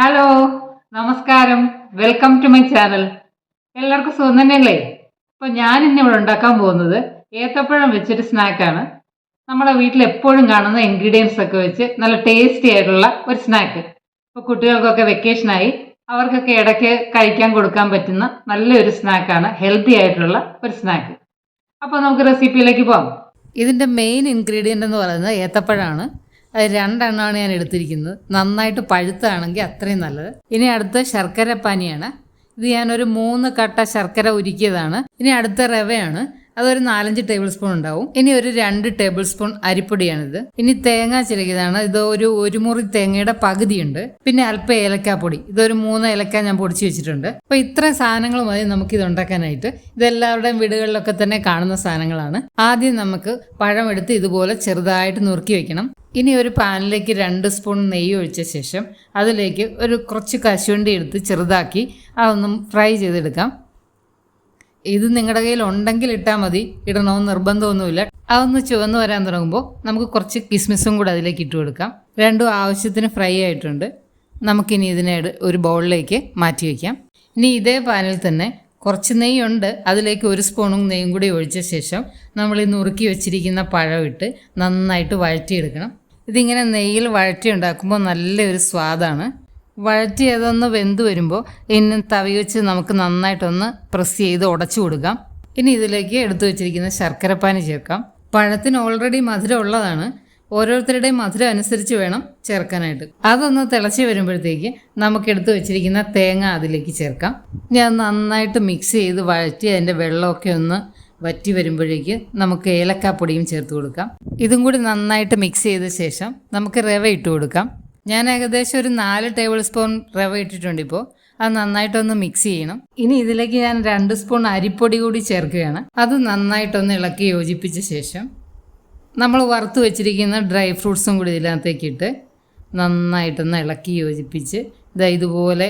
Hello, നമസ്കാരം. Welcome to my channel. എല്ലാവർക്കും സുഖം തന്നെയല്ലേ? അപ്പോൾ ഞാൻ ഇന്നിവിടെ ഉണ്ടാക്കാൻ പോകുന്നത് ഏത്തപ്പഴം വെച്ചൊരു സ്നാക്കാണ്. നമ്മുടെ വീട്ടിൽ എപ്പോഴും കാണുന്ന ഇൻഗ്രീഡിയൻസ് ഒക്കെ വെച്ച് നല്ല ടേസ്റ്റി ആയിട്ടുള്ള ഒരു സ്നാക്ക്. ഇപ്പോൾ കുട്ടികൾക്കൊക്കെ വെക്കേഷനായി അവർക്കൊക്കെ ഇടയ്ക്ക് കഴിക്കാൻ കൊടുക്കാൻ പറ്റുന്ന നല്ലൊരു സ്നാക്കാണ്, ഹെൽത്തി ആയിട്ടുള്ള ഒരു സ്നാക്ക്. അപ്പോൾ നമുക്ക് റെസിപ്പിയിലേക്ക് പോകാം. ഇതിൻ്റെ മെയിൻ ഇൻഗ്രീഡിയൻ്റ് എന്ന് പറയുന്നത് ഏത്തപ്പഴമാണ്. അത് 2 എണ്ണമാണ് ഞാൻ എടുത്തിരിക്കുന്നത്. നന്നായിട്ട് പഴുത്താണെങ്കിൽ അത്രയും നല്ലത്. ഇനി അടുത്ത ശർക്കര പാനിയാണ്. ഇത് ഞാനൊരു 3 കട്ട ശർക്കര ഉരുക്കിയതാണ്. ഇനി അടുത്ത റവയാണ്. അതൊരു 4-5 ടേബിൾ സ്പൂൺ ഉണ്ടാവും. ഇനി ഒരു 2 ടേബിൾ സ്പൂൺ അരിപ്പൊടിയാണിത്. ഇനി തേങ്ങ ചിരകിയതാണ്. ഇത് ഒരു മുറി തേങ്ങയുടെ പകുതിയുണ്ട്. പിന്നെ അല്പം ഏലക്കാപ്പൊടി. ഇതൊരു 3 ഏലക്ക ഞാൻ പൊടിച്ച് വെച്ചിട്ടുണ്ട്. അപ്പോൾ ഇത്രയും സാധനങ്ങൾ മതി നമുക്കിത് ഉണ്ടാക്കാനായിട്ട്. ഇതെല്ലാവരുടെയും വീടുകളിലൊക്കെ തന്നെ കാണുന്ന സാധനങ്ങളാണ്. ആദ്യം നമുക്ക് പഴം എടുത്ത് ഇതുപോലെ ചെറുതായിട്ട് നുറുക്കി വെക്കണം. ഇനി ഒരു പാനിലേക്ക് 2 സ്പൂൺ നെയ്യ് ഒഴിച്ച ശേഷം അതിലേക്ക് കുറച്ച് കശുവണ്ടി എടുത്ത് ചെറുതാക്കി അതൊന്നും ഫ്രൈ ചെയ്തെടുക്കാം. ഇത് നിങ്ങളുടെ കയ്യിൽ ഉണ്ടെങ്കിൽ ഇട്ടാൽ മതി, ഇടണമെന്ന് നിർബന്ധമൊന്നുമില്ല. അതൊന്ന് ചുവന്ന് വരാൻ തുടങ്ങുമ്പോൾ നമുക്ക് കുറച്ച് കിസ്മിസും കൂടെ അതിലേക്ക് ഇട്ട് കൊടുക്കാം. രണ്ടും ആവശ്യത്തിന് ഫ്രൈ ആയിട്ടുണ്ട്. നമുക്കിനി ഇതിനെ ഒരു ബൗളിലേക്ക് മാറ്റി വയ്ക്കാം. ഇനി ഇതേ പാനിൽ തന്നെ കുറച്ച് നെയ്യുണ്ട്, അതിലേക്ക് 1 സ്പൂണും നെയ്യും കൂടി ഒഴിച്ച ശേഷം നമ്മൾ ഈ നുറുക്കി വെച്ചിരിക്കുന്ന പഴം ഇട്ട് നന്നായിട്ട് വഴറ്റിയെടുക്കണം. ഇതിങ്ങനെ നെയ്യിൽ വഴറ്റി ഉണ്ടാക്കുമ്പോൾ നല്ലൊരു സ്വാദാണ്. വഴറ്റി അതൊന്ന് വെന്ത് വരുമ്പോൾ ഇനി തവി വെച്ച് നമുക്ക് നന്നായിട്ടൊന്ന് പ്രസ് ചെയ്ത് ഉടച്ചു കൊടുക്കാം. ഇനി ഇതിലേക്ക് എടുത്തു വെച്ചിരിക്കുന്ന ശർക്കരപ്പാനി ചേർക്കാം. പഴത്തിന് ഓൾറെഡി മധുരം ഉള്ളതാണ്. ഓരോരുത്തരുടെയും മധുരം അനുസരിച്ച് വേണം ചേർക്കാനായിട്ട്. അതൊന്ന് തിളച്ച് വരുമ്പോഴത്തേക്ക് നമുക്ക് എടുത്തു വെച്ചിരിക്കുന്ന തേങ്ങ അതിലേക്ക് ചേർക്കാം. ഞാൻ നന്നായിട്ട് മിക്സ് ചെയ്ത് വഴറ്റി അതിൻ്റെ വെള്ളമൊക്കെ ഒന്ന് വറ്റി വരുമ്പോഴേക്ക് നമുക്ക് ഏലക്കാപ്പൊടിയും ചേർത്ത് കൊടുക്കാം. ഇതും കൂടി നന്നായിട്ട് മിക്സ് ചെയ്ത ശേഷം നമുക്ക് റവ ഇട്ട് കൊടുക്കാം. ഞാൻ ഏകദേശം ഒരു 4 ടേബിൾ സ്പൂൺ റവ ഇട്ടിട്ടുണ്ട്. ഇപ്പോൾ അത് നന്നായിട്ടൊന്ന് മിക്സ് ചെയ്യണം. ഇനി ഇതിലേക്ക് ഞാൻ 2 സ്പൂൺ അരിപ്പൊടി കൂടി ചേർക്കുകയാണ്. അത് നന്നായിട്ടൊന്ന് ഇളക്കി യോജിപ്പിച്ച ശേഷം നമ്മൾ വറുത്ത് വെച്ചിരിക്കുന്ന ഡ്രൈ ഫ്രൂട്ട്സും കൂടി ഇതിനകത്തേക്ക് ഇട്ട് നന്നായിട്ടൊന്ന് ഇളക്കി യോജിപ്പിച്ച് ഇതുപോലെ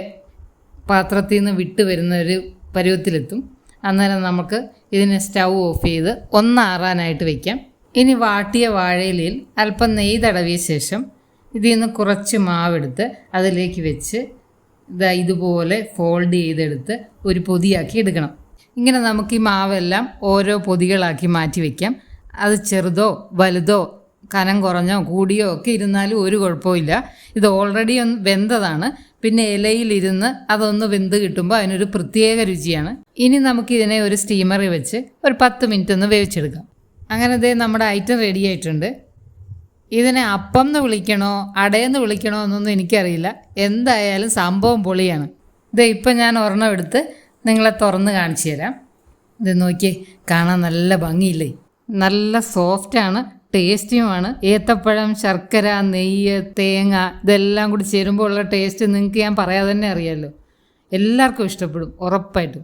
പാത്രത്തിൽ നിന്ന് വിട്ട് വരുന്ന ഒരു പരുവത്തിലെത്തും. അന്നേരം നമുക്ക് ഇതിനെ സ്റ്റൗ ഓഫ് ചെയ്ത് ഒന്ന് ആറാനായിട്ട് വയ്ക്കാം. ഇനി വാട്ടിയ വാഴയിലയിൽ അല്പം നെയ്യ് തടവിയ ശേഷം ഇതിൽ നിന്ന് കുറച്ച് മാവെടുത്ത് അതിലേക്ക് വെച്ച് ഇതുപോലെ ഫോൾഡ് ചെയ്തെടുത്ത് ഒരു പൊതിയാക്കി എടുക്കണം. ഇങ്ങനെ നമുക്ക് ഈ മാവെല്ലാം ഓരോ പൊതികളാക്കി മാറ്റി വയ്ക്കാം. അത് ചെറുതോ വലുതോ കനം കുറഞ്ഞോ കൂടിയോ ഒക്കെ ഇരുന്നാലും ഒരു കുഴപ്പമില്ല. ഇത് ഓൾറെഡി ഒന്ന് വെന്തതാണ്. പിന്നെ ഇലയിലിരുന്ന് അതൊന്ന് വെന്ത് കിട്ടുമ്പോൾ അതിനൊരു പ്രത്യേക രുചിയാണ്. ഇനി നമുക്കിതിനെ ഒരു സ്റ്റീമറിൽ വെച്ച് ഒരു 10 മിനിറ്റ് ഒന്ന് വേവിച്ചെടുക്കാം. അങ്ങനെ നമ്മുടെ ഐറ്റം റെഡി ആയിട്ടുണ്ട്. ഇതിനെ അപ്പം എന്ന് വിളിക്കണോ അടയെന്ന് വിളിക്കണോ എന്നൊന്നും എനിക്കറിയില്ല. എന്തായാലും സംഭവം പൊളിയാണ്. ഇപ്പം ഞാൻ ഒരെണ്ണം എടുത്ത് നിങ്ങളെ തുറന്ന് കാണിച്ചു തരാം. ഇത് നോക്കിയേ, കാണാൻ നല്ല ഭംഗിയില്ലേ? നല്ല സോഫ്റ്റാണ്, ടേസ്റ്റിയുമാണ്. ഏത്തപ്പഴം, ശർക്കര, നെയ്യ്, തേങ്ങ ഇതെല്ലാം കൂടി ചേരുമ്പോൾ ഉള്ള ടേസ്റ്റ് നിങ്ങൾക്ക് ഞാൻ പറയാതെ തന്നെ അറിയാമല്ലോ. എല്ലാവർക്കും ഇഷ്ടപ്പെടും ഉറപ്പായിട്ടും.